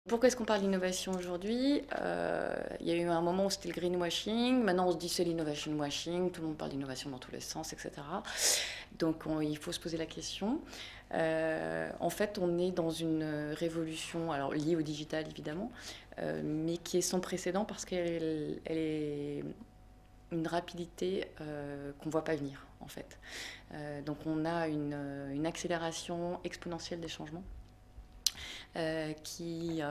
Pourquoi est-ce qu'on parle d'innovation aujourd'hui? Il y a eu un moment où c'était le greenwashing, maintenant on se dit c'est l'innovation washing, tout le monde parle d'innovation dans tous les sens, etc. Donc il faut se poser la question. En fait, on est dans une révolution, alors liée au digital évidemment, mais qui est sans précédent parce qu'elle est une rapidité qu'on ne voit pas venir en fait. Donc on a une accélération exponentielle des changements. Qui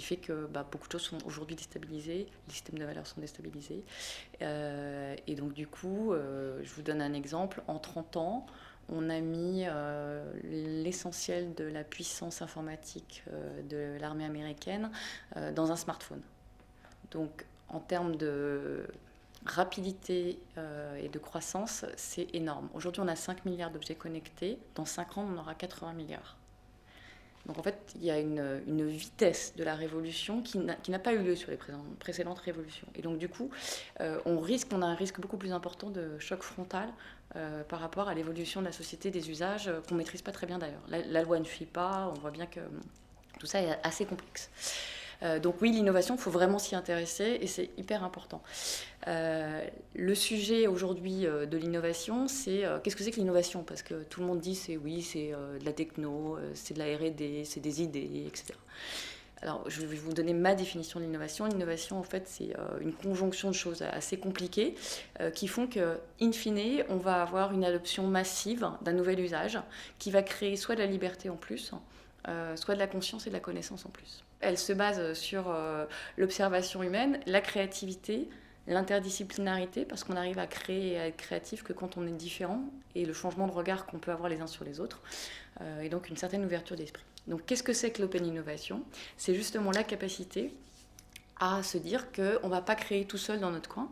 fait que beaucoup de choses sont aujourd'hui déstabilisées, les systèmes de valeurs sont déstabilisés. Et donc du coup, je vous donne un exemple, en 30 ans, on a mis l'essentiel de la puissance informatique de l'armée américaine dans un smartphone. Donc en termes de rapidité et de croissance, c'est énorme. Aujourd'hui, on a 5 milliards d'objets connectés. Dans 5 ans, on aura 80 milliards. Donc en fait, il y a une vitesse de la révolution qui n'a pas eu lieu sur les précédentes révolutions. Et donc du coup, on a un risque beaucoup plus important de choc frontal par rapport à l'évolution de la société, des usages qu'on ne maîtrise pas très bien d'ailleurs. La loi ne suit pas, on voit bien que tout ça est assez complexe. Donc oui, l'innovation, il faut vraiment s'y intéresser et c'est hyper important. Le sujet aujourd'hui de l'innovation, c'est qu'est-ce que c'est que l'innovation? Parce que tout le monde dit c'est de la techno, c'est de la R&D, c'est des idées, etc. Alors je vais vous donner ma définition de l'innovation. L'innovation, en fait, c'est une conjonction de choses assez compliquées qui font que, in fine, on va avoir une adoption massive d'un nouvel usage qui va créer soit de la liberté en plus, soit de la conscience et de la connaissance en plus. Elle se base sur l'observation humaine, la créativité, l'interdisciplinarité, parce qu'on arrive à créer et à être créatif que quand on est différent, et le changement de regard qu'on peut avoir les uns sur les autres, et donc une certaine ouverture d'esprit. Donc qu'est-ce que c'est que l'open innovation? C'est justement la capacité à se dire qu'on ne va pas créer tout seul dans notre coin,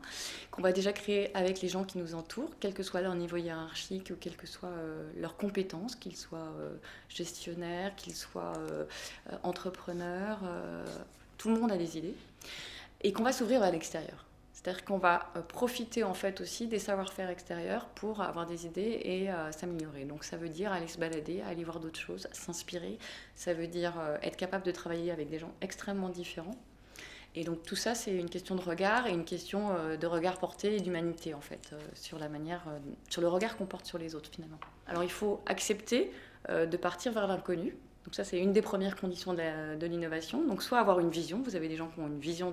qu'on va déjà créer avec les gens qui nous entourent, quel que soit leur niveau hiérarchique ou quelles que soient leurs compétences, qu'ils soient gestionnaires, qu'ils soient entrepreneurs, tout le monde a des idées, et qu'on va s'ouvrir à l'extérieur. C'est-à-dire qu'on va profiter en fait aussi des savoir-faire extérieurs pour avoir des idées et s'améliorer. Donc ça veut dire aller se balader, aller voir d'autres choses, s'inspirer. Ça veut dire être capable de travailler avec des gens extrêmement différents. Et donc tout ça, c'est une question de regard et une question de regard porté et d'humanité en fait, sur le regard qu'on porte sur les autres finalement. Alors il faut accepter de partir vers l'inconnu. Donc ça, c'est une des premières conditions de l'innovation. Donc soit avoir une vision, vous avez des gens qui ont une vision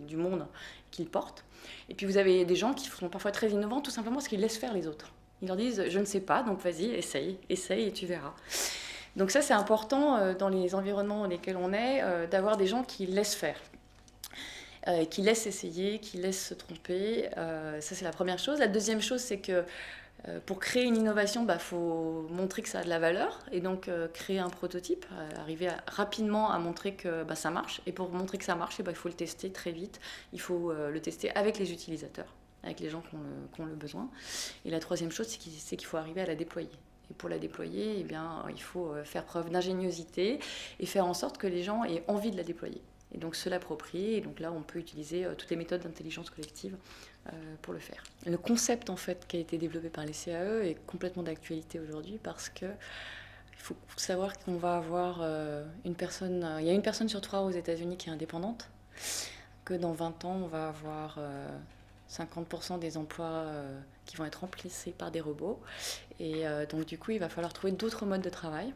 du monde qu'ils portent. Et puis vous avez des gens qui sont parfois très innovants tout simplement parce qu'ils laissent faire les autres. Ils leur disent, je ne sais pas, donc vas-y, essaye et tu verras. Donc ça, c'est important dans les environnements dans lesquels on est, d'avoir des gens qui laissent faire. Qui laissent essayer, qui laissent se tromper. Ça, c'est la première chose. La deuxième chose, c'est que pour créer une innovation, faut montrer que ça a de la valeur et donc créer un prototype, arriver rapidement à montrer que ça marche. Et pour montrer que ça marche, il faut le tester très vite. Il faut le tester avec les utilisateurs, avec les gens qui ont le besoin. Et la troisième chose, c'est qu'il faut arriver à la déployer. Et pour la déployer, il faut faire preuve d'ingéniosité et faire en sorte que les gens aient envie de la déployer. Et donc se l'approprier, et donc là on peut utiliser toutes les méthodes d'intelligence collective pour le faire. Le concept en fait qui a été développé par les CAE est complètement d'actualité aujourd'hui parce que il faut savoir qu'on va avoir il y a une personne sur 3 aux États-Unis qui est indépendante, que dans 20 ans on va avoir 50% des emplois qui vont être remplacés par des robots, et donc du coup il va falloir trouver d'autres modes de travail.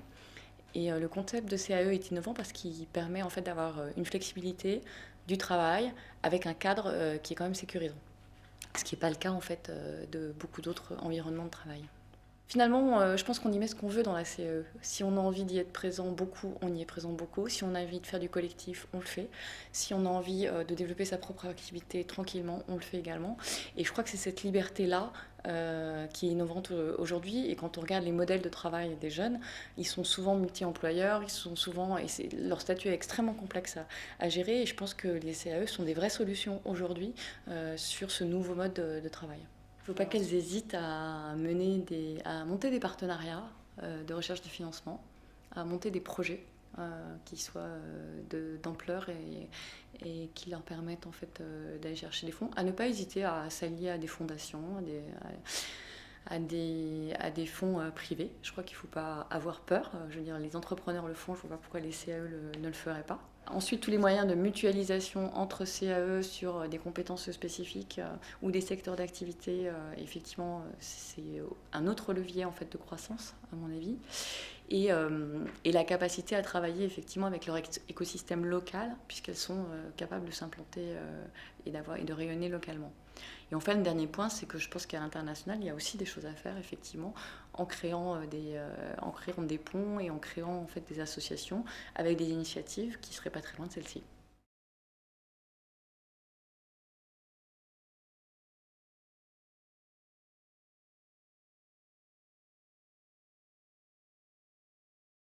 Et le concept de CAE est innovant parce qu'il permet en fait d'avoir une flexibilité du travail avec un cadre qui est quand même sécurisant. Ce qui n'est pas le cas en fait de beaucoup d'autres environnements de travail. Finalement, je pense qu'on y met ce qu'on veut dans la CAE. Si on a envie d'y être présent beaucoup, on y est présent beaucoup. Si on a envie de faire du collectif, on le fait. Si on a envie de développer sa propre activité tranquillement, on le fait également. Et je crois que c'est cette liberté-là qui est innovante aujourd'hui. Et quand on regarde les modèles de travail des jeunes, ils sont souvent multi-employeurs, leur statut est extrêmement complexe à gérer. Et je pense que les CAE sont des vraies solutions aujourd'hui sur ce nouveau mode de travail. Il ne faut pas qu'elles hésitent à monter des partenariats de recherche de financement, à monter des projets qui soient d'ampleur et qui leur permettent en fait d'aller chercher des fonds, à ne pas hésiter à s'allier à des fondations, à des fonds privés. Je crois qu'il ne faut pas avoir peur. Je veux dire, les entrepreneurs le font, je ne vois pas pourquoi les CAE ne le feraient pas. Ensuite, tous les moyens de mutualisation entre CAE sur des compétences spécifiques ou des secteurs d'activité, effectivement, c'est un autre levier en fait de croissance, à mon avis. Et la capacité à travailler effectivement avec leur écosystème local, puisqu'elles sont capables de s'implanter et de rayonner localement. Et enfin, le dernier point, c'est que je pense qu'à l'international, il y a aussi des choses à faire, effectivement, en créant des ponts et en créant en fait des associations avec des initiatives qui ne seraient pas très loin de celles-ci.